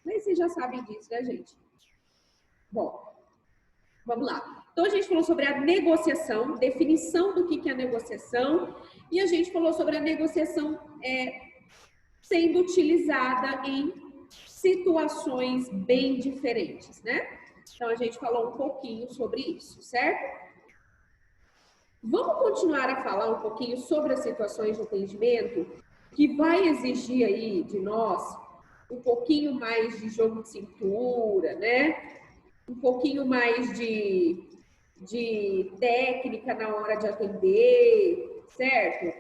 Mas vocês já sabem disso, né, gente? Bom, vamos lá. Então, a gente falou sobre a negociação, definição do que é a negociação, e a gente falou sobre a negociação sendo utilizada em situações bem diferentes, né? Então, a gente falou um pouquinho sobre isso, certo? Vamos continuar a falar um pouquinho sobre as situações de atendimento, que vai exigir aí de nós um pouquinho mais de jogo de cintura, né? Um pouquinho mais de técnica na hora de atender, certo?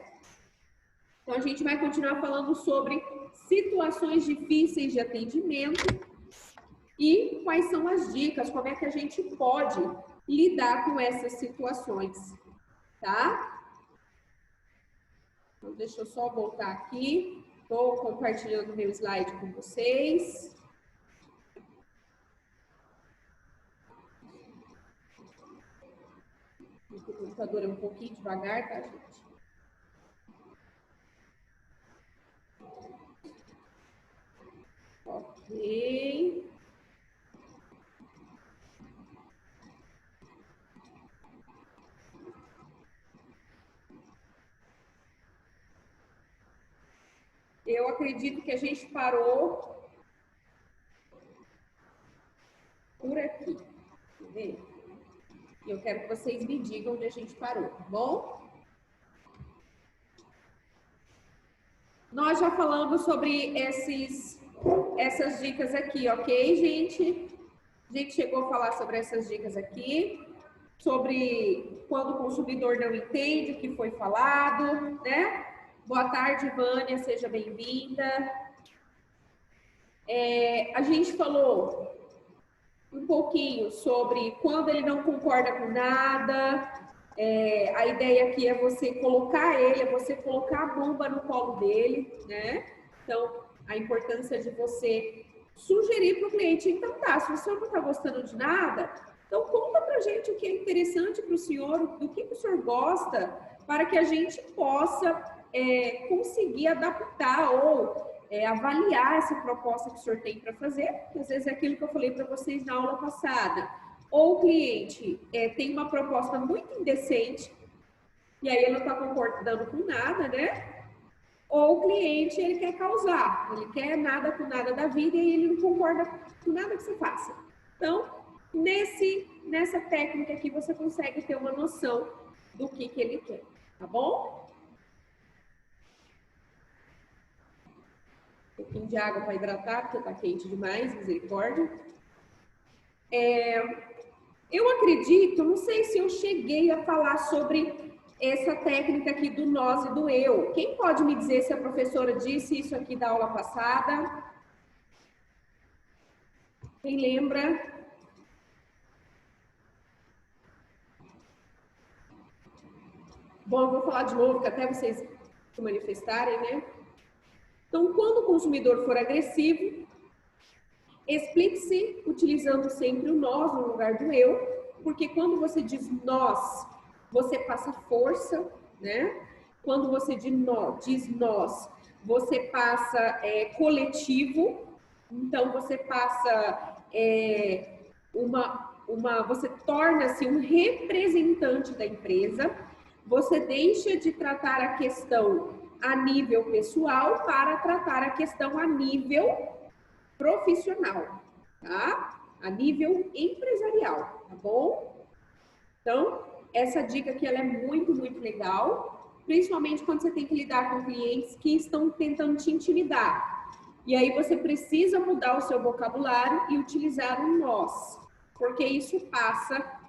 Então, a gente vai continuar falando sobre situações difíceis de atendimento e quais são as dicas, como é que a gente pode lidar com essas situações, tá? Então, deixa eu só voltar aqui. Estou compartilhando meu slide com vocês. O computador é um pouquinho devagar, tá, gente? Ok. Eu acredito que a gente parou por aqui. Quer ver? Eu quero que vocês me digam onde a gente parou, tá bom? Nós já falamos sobre essas dicas aqui, ok, gente? A gente chegou a falar sobre essas dicas aqui, sobre quando o consumidor não entende o que foi falado, né? Boa tarde, Vânia, seja bem-vinda. A gente falou um pouquinho sobre quando ele não concorda com nada. A ideia aqui é você colocar ele, é você colocar a bomba no colo dele, né? Então, a importância de você sugerir para o cliente, então tá, se o senhor não está gostando de nada, então conta para a gente o que é interessante para o senhor, do que o senhor gosta, para que a gente possa conseguir adaptar ou avaliar essa proposta que o senhor tem para fazer, que às vezes é aquilo que eu falei para vocês na aula passada. Ou o cliente tem uma proposta muito indecente, e aí ele não está concordando com nada, né? Ou o cliente, ele quer causar, ele quer nada com nada da vida e ele não concorda com nada que você faça. Então, nessa técnica aqui, você consegue ter uma noção do que ele quer, tá bom? Um pouquinho de água para hidratar, porque está quente demais, misericórdia. Eu acredito, não sei se eu cheguei a falar sobre essa técnica aqui do nós e do eu. Quem pode me dizer se a professora disse isso aqui da aula passada? Quem lembra? Bom, eu vou falar de novo, que até vocês se manifestarem, né? Então, quando o consumidor for agressivo, explique-se utilizando sempre o nós no lugar do eu, porque quando você diz nós, você passa força, né? Quando você diz nós, você passa coletivo, então você passa você torna-se um representante da empresa, você deixa de tratar a questão a nível pessoal para tratar a questão a nível profissional, tá? A nível empresarial, tá bom? Então, essa dica aqui ela é muito, muito legal, principalmente quando você tem que lidar com clientes que estão tentando te intimidar. E aí você precisa mudar o seu vocabulário e utilizar o nós, porque isso passa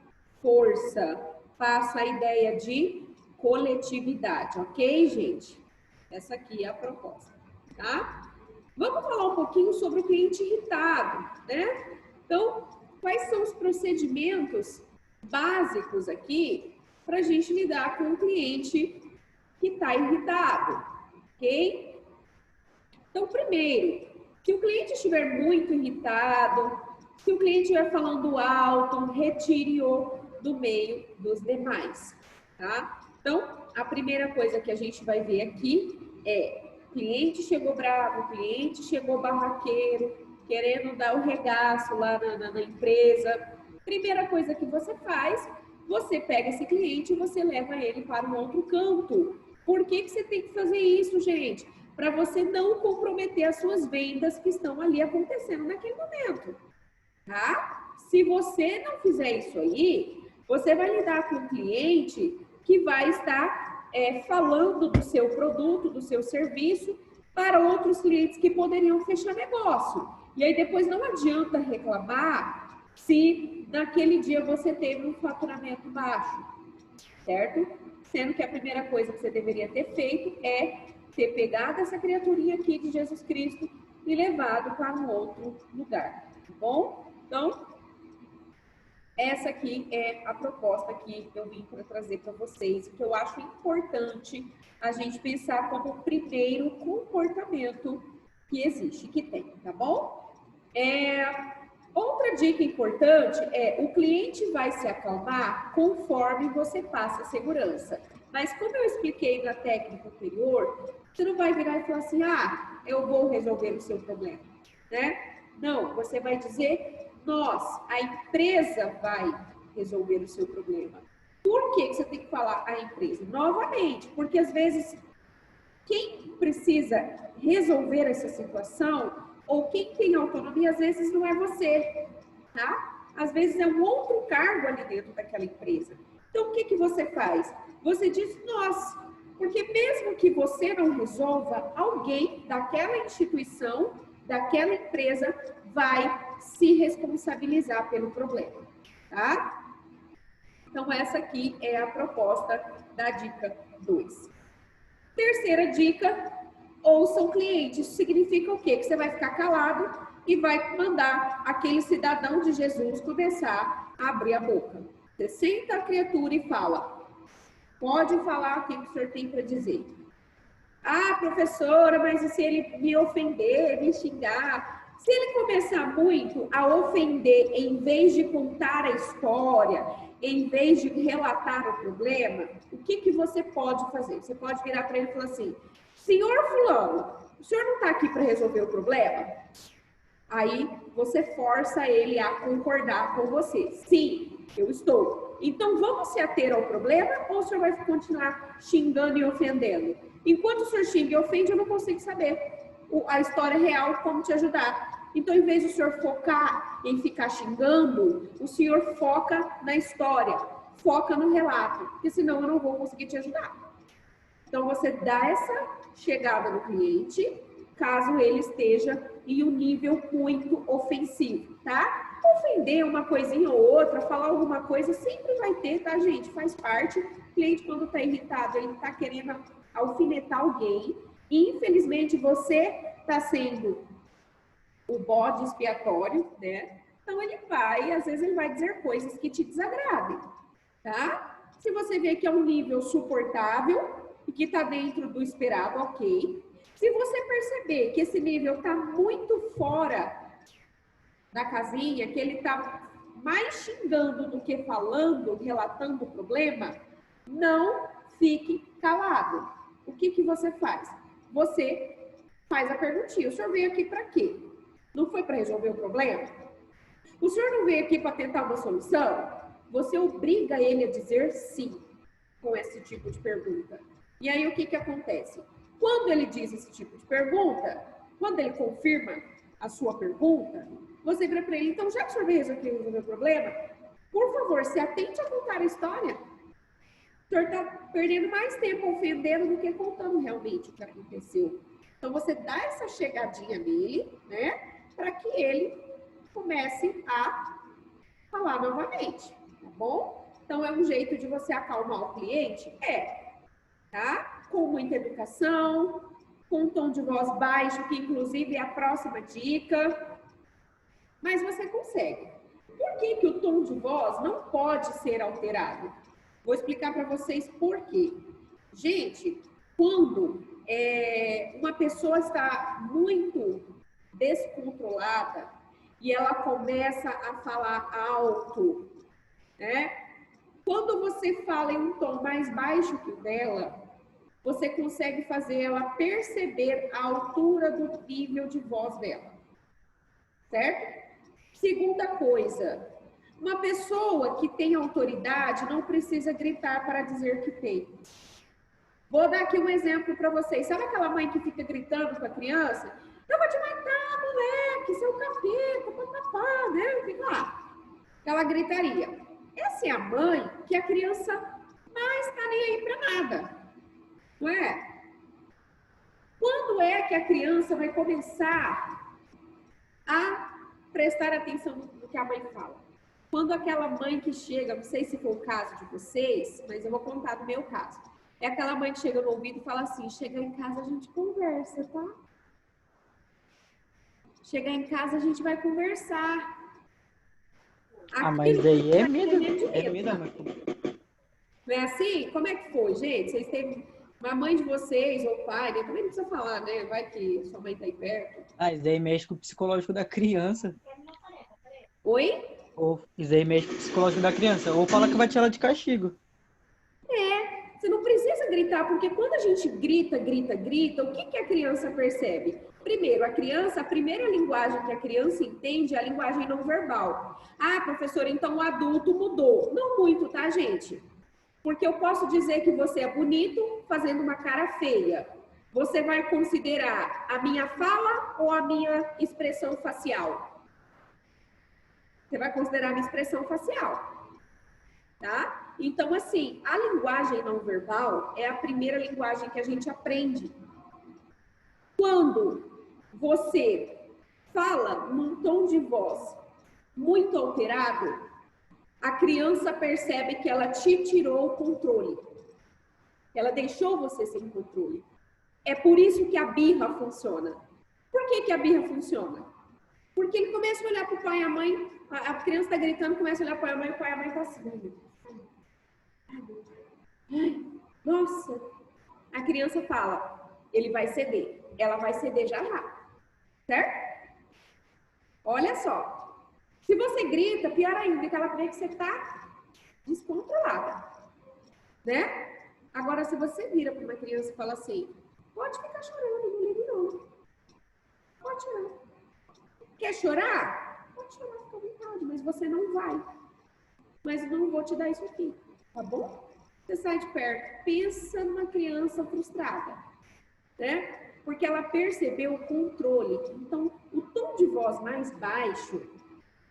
força, passa a ideia de coletividade, ok, gente? Essa aqui é a proposta, tá? Vamos falar um pouquinho sobre o cliente irritado, né? Então, quais são os procedimentos básicos aqui para a gente lidar com um cliente que está irritado, ok? Então, primeiro, se o cliente estiver muito irritado, se o cliente estiver falando alto, retire-o do meio dos demais, tá? Então, a primeira coisa que a gente vai ver aqui é cliente chegou bravo, cliente chegou barraqueiro, querendo dar o regaço lá na empresa. Primeira coisa que você faz, você pega esse cliente e você leva ele para um outro canto. Por que você tem que fazer isso, gente? Para você não comprometer as suas vendas que estão ali acontecendo naquele momento, tá? Se você não fizer isso aí, você vai lidar com um cliente que vai estar falando do seu produto, do seu serviço, para outros clientes que poderiam fechar negócio. E aí depois não adianta reclamar se naquele dia você teve um faturamento baixo, certo? Sendo que a primeira coisa que você deveria ter feito é ter pegado essa criaturinha aqui de Jesus Cristo e levado para um outro lugar, tá bom? Então, essa aqui é a proposta que eu vim para trazer para vocês, que eu acho importante a gente pensar como o primeiro comportamento que existe, que tem, tá bom? Outra dica importante é o cliente vai se acalmar conforme você passa a segurança. Mas como eu expliquei na técnica anterior, você não vai virar e falar assim, ah, eu vou resolver o seu problema, né? Não, você vai dizer, a empresa vai resolver o seu problema. Por que você tem que falar a empresa? Novamente, porque às vezes quem precisa resolver essa situação ou quem tem autonomia, às vezes não é você, tá? Às vezes é um outro cargo ali dentro daquela empresa. Então, o que você faz? Você diz nós, porque mesmo que você não resolva, alguém daquela instituição, daquela empresa, vai se responsabilizar pelo problema, tá? Então, essa aqui é a proposta da dica 2. Terceira dica, ouçam clientes. Isso significa o quê? Que você vai ficar calado e vai mandar aquele cidadão de Jesus começar a abrir a boca. Você senta a criatura e fala, pode falar o que o senhor tem para dizer. Ah, professora, mas e se ele me ofender, me xingar? Se ele começar muito a ofender, em vez de contar a história, em vez de relatar o problema, o que você pode fazer? Você pode virar para ele e falar assim, senhor fulano, o senhor não está aqui para resolver o problema? Aí você força ele a concordar com você. Sim, eu estou. Então vamos se ater ao problema ou o senhor vai continuar xingando e ofendendo? Enquanto o senhor xinga e ofende, eu não consigo saber a história real, como te ajudar. Então, em vez do senhor focar em ficar xingando, o senhor foca na história, foca no relato, porque senão eu não vou conseguir te ajudar. Então, você dá essa chegada no cliente, caso ele esteja em um nível muito ofensivo, tá? Ofender uma coisinha ou outra, falar alguma coisa, sempre vai ter, tá, gente? Faz parte. O cliente, quando tá irritado, ele tá querendo alfinetar alguém. E, infelizmente, você tá sendo o bode expiatório, né? Então, às vezes ele vai dizer coisas que te desagradem, tá? Se você vê que é um nível suportável e que tá dentro do esperado, ok. Se você perceber que esse nível tá muito fora da casinha, que ele tá mais xingando do que falando, relatando o problema, não fique calado. O que você faz? Você faz a perguntinha. O senhor veio aqui para quê? Não foi para resolver o problema? O senhor não veio aqui para tentar uma solução? Você obriga ele a dizer sim com esse tipo de pergunta. E aí, o que acontece? Quando ele diz esse tipo de pergunta, quando ele confirma a sua pergunta, você vira para ele, então, já que o senhor veio aqui resolver o problema, por favor, se atente a contar a história. O senhor está perdendo mais tempo ofendendo do que contando realmente o que aconteceu. Então, você dá essa chegadinha nele, né, para que ele comece a falar novamente, tá bom? Então, é um jeito de você acalmar o cliente? Tá? Com muita educação, com um tom de voz baixo, que inclusive é a próxima dica, mas você consegue. Por que o tom de voz não pode ser alterado? Vou explicar para vocês por quê. Gente, quando uma pessoa está muito descontrolada e ela começa a falar alto, né? Quando você fala em um tom mais baixo que o dela, você consegue fazer ela perceber a altura do nível de voz dela. certo? Segunda coisa, uma pessoa que tem autoridade não precisa gritar para dizer que tem. Vou dar aqui um exemplo para vocês. Sabe aquela mãe que fica gritando com a criança? Eu vou te matar, moleque, seu capeta, papapá, né? Fica lá. Aquela gritaria. Essa é a mãe que a criança mais tá nem aí para nada. Não é? Quando é que a criança vai começar a prestar atenção no que a mãe fala? Quando aquela mãe que chega, não sei se foi o caso de vocês, mas eu vou contar do meu caso. É aquela mãe que chega no ouvido e fala assim, chegar em casa a gente conversa, tá? Chegar em casa a gente vai conversar. Mas daí é medo, Não é assim? Como é que foi, gente? Vocês têm uma mãe de vocês ou pai, né? Também não precisa falar, né? Vai que sua mãe tá aí perto. Isso daí mexe com o psicológico da criança. Oi? Isso daí mexe com o psicológico da criança. Ou fala que vai tirar ela de castigo. Você não precisa gritar, porque quando a gente grita, o que a criança percebe? Primeiro, a primeira linguagem que a criança entende é a linguagem não verbal. Ah, professora, então o adulto mudou. Não muito, tá, gente? Porque eu posso dizer que você é bonito fazendo uma cara feia. Você vai considerar a minha fala ou a minha expressão facial? Você vai considerar a minha expressão facial, tá? Então, assim, a linguagem não verbal é a primeira linguagem que a gente aprende. Quando você fala num tom de voz muito alterado, a criança percebe que ela te tirou o controle. Ela deixou você sem controle. É por isso que a birra funciona. Por que a birra funciona? Porque ele começa a olhar para o pai e a mãe, a criança está gritando, começa a olhar para o pai e a mãe está assim. Ai, nossa! A criança fala, ele vai ceder. Ela vai ceder já já. Certo? Olha só. Se você grita, pior ainda, que ela vê que você está descontrolada. Né? Agora, se você vira para uma criança e fala assim, pode ficar chorando, não ligo não. Pode chorar. Quer chorar? Pode chorar, fica à vontade, mas você não vai. Mas eu não vou te dar isso aqui, tá bom? Você sai de perto, pensa numa criança frustrada, né? Porque ela percebeu o controle. Então, o tom de voz mais baixo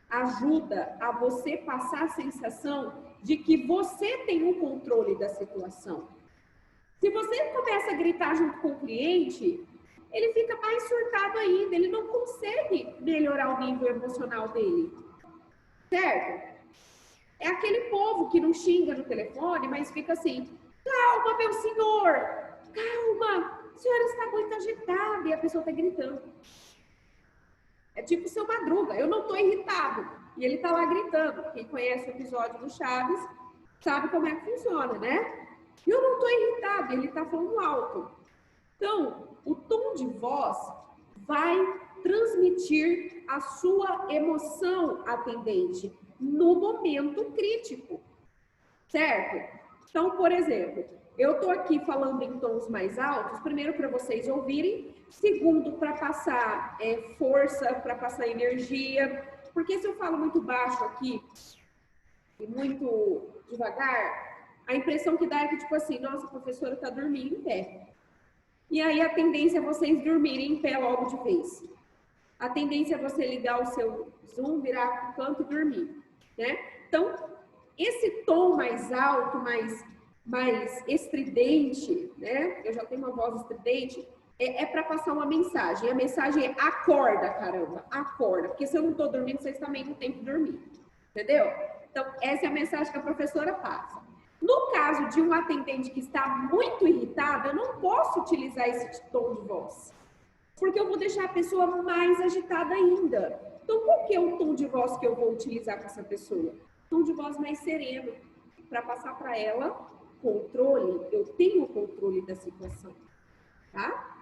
ajuda a você passar a sensação de que você tem o controle da situação. Se você começa a gritar junto com o cliente, ele fica mais surtado ainda, ele não consegue melhorar o nível emocional dele, certo? É aquele povo que não xinga no telefone, mas fica assim, calma, meu senhor, calma, a senhora está muito agitada, e a pessoa está gritando. É tipo o seu Madruga, eu não estou irritado, e ele está lá gritando. Quem conhece o episódio do Chaves sabe como é que funciona, né? Eu não estou irritado, ele está falando alto. Então, o tom de voz vai transmitir a sua emoção atendente no momento crítico, certo? Então, por exemplo, eu estou aqui falando em tons mais altos, primeiro para vocês ouvirem, segundo para passar força, para passar energia, porque se eu falo muito baixo aqui e muito devagar, a impressão que dá é que, tipo assim, nossa, a professora está dormindo em pé. E aí a tendência é vocês dormirem em pé logo de vez. A tendência é você ligar o seu Zoom, virar para o canto e dormir, né? Então, esse tom mais alto, mais estridente, né? Eu já tenho uma voz estridente, é para passar uma mensagem. A mensagem é acorda, caramba, acorda. Porque se eu não estou dormindo, vocês também não têm que dormir. Entendeu? Então, essa é a mensagem que a professora passa. No caso de um atendente que está muito irritado, eu não posso utilizar esse tom de voz, porque eu vou deixar a pessoa mais agitada ainda. Então, qual que é o tom de voz que eu vou utilizar com essa pessoa? Tom de voz mais sereno, para passar para ela controle, eu tenho o controle da situação, tá?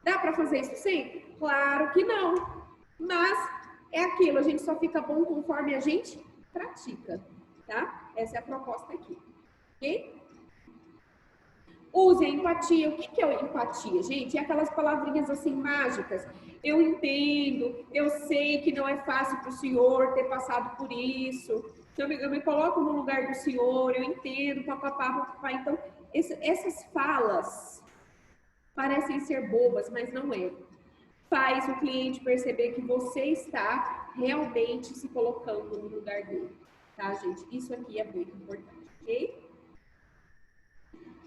Dá para fazer isso sempre? Claro que não, mas é aquilo, a gente só fica bom conforme a gente pratica, tá? Essa é a proposta aqui. Ok? Use a empatia. O que é empatia, gente? É aquelas palavrinhas assim mágicas. Eu entendo, eu sei que não é fácil para o senhor ter passado por isso. Eu me coloco no lugar do senhor, eu entendo, papapá, papapá. Então, essas falas parecem ser bobas, mas não é. Faz o cliente perceber que você está realmente se colocando no lugar dele. Tá, gente? Isso aqui é muito importante, ok?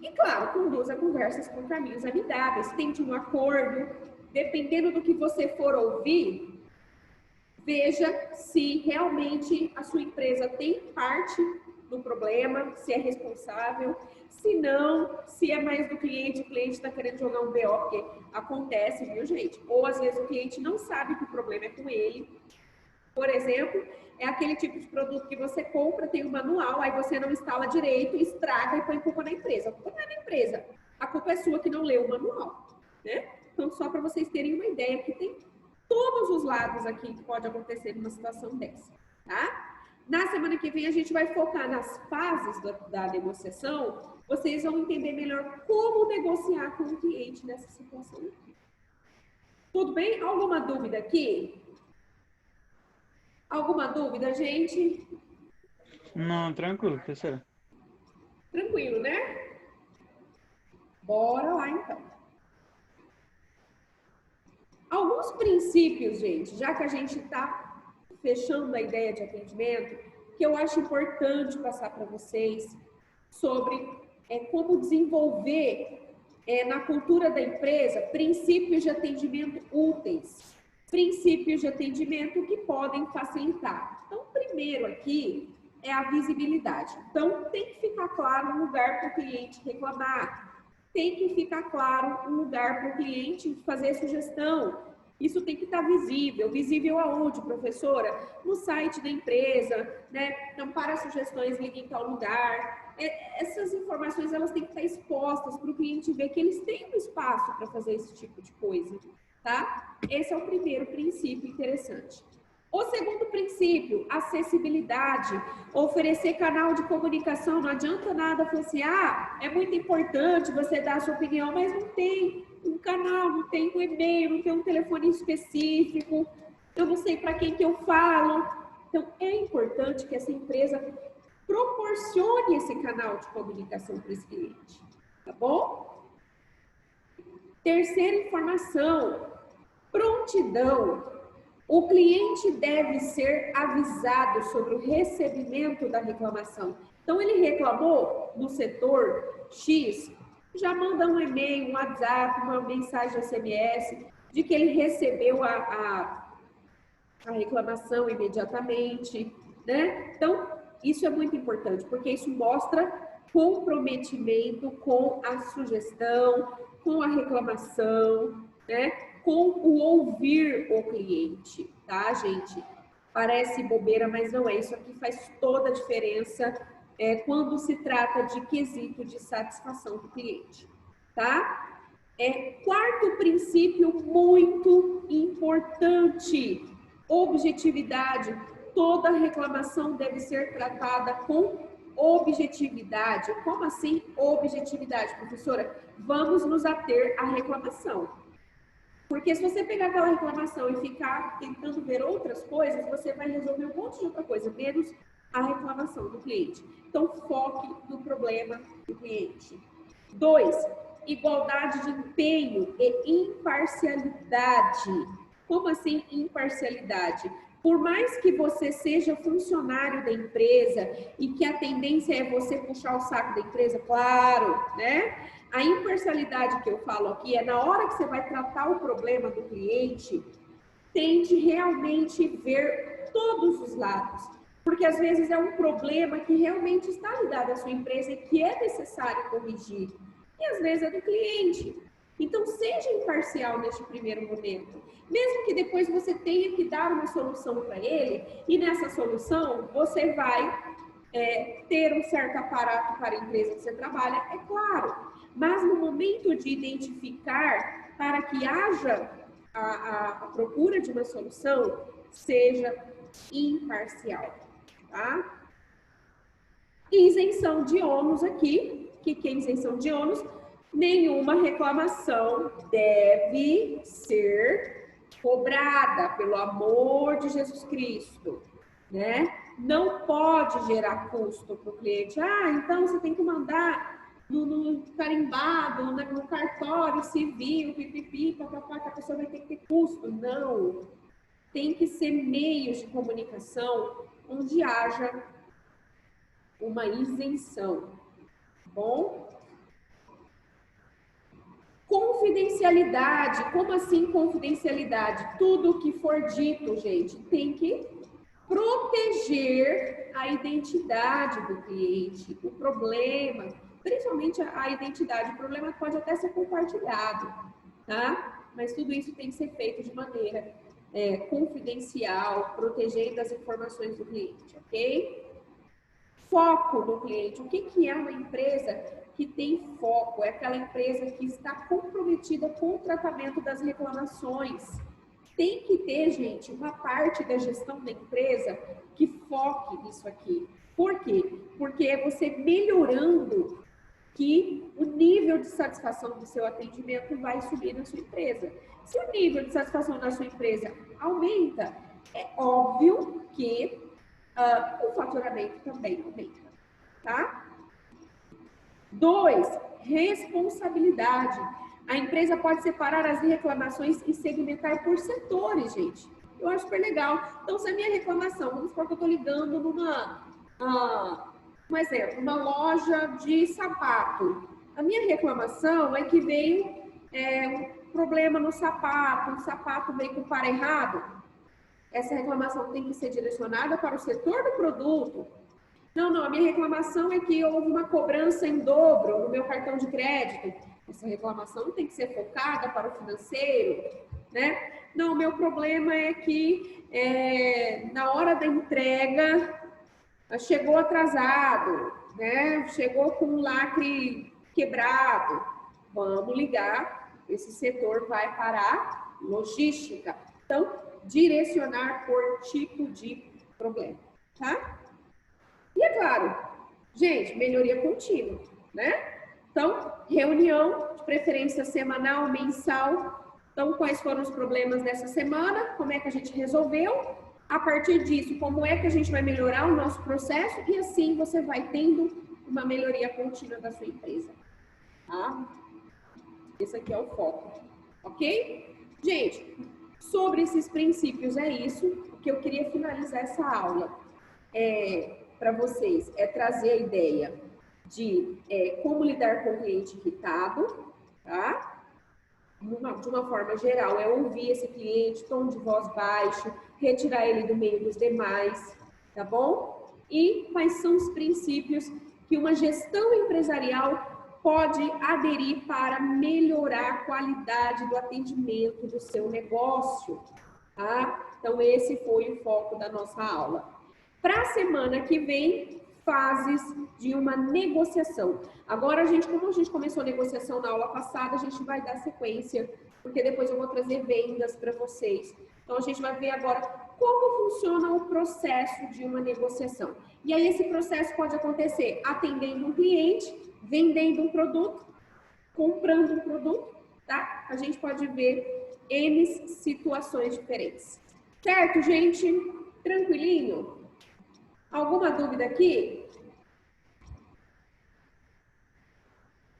E, claro, conduza conversas por caminhos amigáveis, tente um acordo. Dependendo do que você for ouvir, veja se realmente a sua empresa tem parte do problema, se é responsável. Se não, se é mais do cliente, o cliente está querendo jogar um BO, porque acontece, viu, gente? Ou, às vezes, o cliente não sabe que o problema é com ele. Por exemplo, é aquele tipo de produto que você compra, tem um manual, aí você não instala direito, estraga e põe culpa na empresa. A culpa não é da empresa, a culpa é sua que não leu o manual, né? Então, só para vocês terem uma ideia, que tem todos os lados aqui que pode acontecer numa situação dessa, tá? Na semana que vem, a gente vai focar nas fases da negociação. Vocês vão entender melhor como negociar com o cliente nessa situação aqui. Tudo bem? Alguma dúvida aqui? Alguma dúvida, gente? Não, tranquilo, professora. Tranquilo, né? Bora lá, então. Alguns princípios, gente, já que a gente está fechando a ideia de atendimento, que eu acho importante passar para vocês sobre como desenvolver na cultura da empresa princípios de atendimento úteis, princípios de atendimento que podem facilitar. Então, primeiro aqui é a visibilidade. Então, tem que ficar claro um lugar para o cliente reclamar, tem que ficar claro um lugar para o cliente fazer sugestão. Isso tem que estar visível. Visível aonde, professora? No site da empresa, né? Não para sugestões, ligue em tal lugar. Essas informações, elas têm que estar expostas para o cliente ver que eles têm um espaço para fazer esse tipo de coisa, tá? Esse é o primeiro princípio interessante. O segundo princípio, acessibilidade, oferecer canal de comunicação. Não adianta nada falar assim, é muito importante você dar a sua opinião, mas não tem um canal, não tem um e-mail, não tem um telefone específico, eu não sei para quem que eu falo. Então, é importante que essa empresa proporcione esse canal de comunicação para esse cliente, tá bom? Terceira informação, prontidão. O cliente deve ser avisado sobre o recebimento da reclamação. Então, ele reclamou no setor X, já manda um e-mail, um WhatsApp, uma mensagem SMS, de que ele recebeu a reclamação imediatamente, né? Então, isso é muito importante, porque isso mostra comprometimento com a sugestão, com a reclamação, né? Com o ouvir o cliente, tá, gente? Parece bobeira, mas não é. Isso aqui faz toda a diferença quando se trata de quesito de satisfação do cliente, tá? Quarto princípio muito importante, objetividade. Toda reclamação deve ser tratada com objetividade. Como assim objetividade, professora? Vamos nos ater à reclamação. Porque se você pegar aquela reclamação e ficar tentando ver outras coisas, você vai resolver um monte de outra coisa, menos a reclamação do cliente. Então, foque no problema do cliente. 2, igualdade de empenho e imparcialidade. Como assim imparcialidade? Por mais que você seja funcionário da empresa e que a tendência é você puxar o saco da empresa, claro, né? A imparcialidade que eu falo aqui é na hora que você vai tratar o problema do cliente, tente realmente ver todos os lados. Porque às vezes é um problema que realmente está ligado à sua empresa e que é necessário corrigir. E às vezes é do cliente. Então, seja imparcial neste primeiro momento. Mesmo que depois você tenha que dar uma solução para ele, e nessa solução você vai ter um certo aparato para a empresa que você trabalha, é claro. Mas no momento de identificar, para que haja a procura de uma solução, seja imparcial, tá? Isenção de ônus aqui. O que é isenção de ônus? nenhuma reclamação deve ser cobrada, pelo amor de Jesus Cristo, né? Não pode gerar custo para o cliente. Ah, então você tem que mandar no carimbado, no cartório civil, pipipi, papapá, que a pessoa vai ter que ter custo. Não. Tem que ser meios de comunicação onde haja uma isenção. Bom? Confidencialidade. Como assim confidencialidade? Tudo que for dito, gente, tem que proteger a identidade do cliente, o problema, principalmente a identidade. O problema pode até ser compartilhado, tá? Mas tudo isso tem que ser feito de maneira confidencial, protegendo as informações do cliente, ok? Foco no cliente. O que é uma empresa que tem foco? É aquela empresa que está comprometida com o tratamento das reclamações. Tem que ter, gente, uma parte da gestão da empresa que foque nisso aqui. Por quê? Porque é você melhorando que o nível de satisfação do seu atendimento vai subir na sua empresa. Se o nível de satisfação da sua empresa aumenta, é óbvio que o faturamento também aumenta, tá? 2, responsabilidade. A empresa pode separar as reclamações e segmentar por setores, gente. Eu acho super legal. Então, se a minha reclamação, vamos supor que eu estou ligando um exemplo, uma loja de sapato. A minha reclamação é que veio um problema no sapato, um sapato veio com o par errado. Essa reclamação tem que ser direcionada para o setor do produto. Não, a minha reclamação é que houve uma cobrança em dobro no meu cartão de crédito. Essa reclamação tem que ser focada para o financeiro, né? Não, o meu problema é que na hora da entrega chegou atrasado, né? Chegou com um lacre quebrado. Vamos ligar, esse setor vai para logística. Então, direcionar por tipo de problema, tá? E é claro, gente, melhoria contínua, né? Então, reunião, de preferência semanal, mensal. Então, quais foram os problemas dessa semana? Como é que a gente resolveu? A partir disso, como é que a gente vai melhorar o nosso processo? E assim você vai tendo uma melhoria contínua da sua empresa, tá? Esse aqui é o foco, ok? Gente, sobre esses princípios é isso. O que eu queria finalizar essa aula para vocês é trazer a ideia de como lidar com o cliente irritado, tá? De uma forma geral, é ouvir esse cliente, tom de voz baixo, retirar ele do meio dos demais, tá bom? E quais são os princípios que uma gestão empresarial pode aderir para melhorar a qualidade do atendimento do seu negócio, tá? Então, esse foi o foco da nossa aula. Para a semana que vem, fases de uma negociação. Agora, como a gente começou a negociação na aula passada, a gente vai dar sequência, porque depois eu vou trazer vendas para vocês. Então, a gente vai ver agora como funciona o processo de uma negociação. E aí, esse processo pode acontecer atendendo um cliente, vendendo um produto, comprando um produto, tá? A gente pode ver N situações diferentes. Certo, gente? Tranquilinho? Alguma dúvida aqui?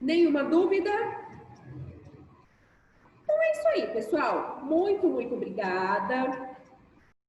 Nenhuma dúvida? Então é isso aí, pessoal. Muito, muito obrigada.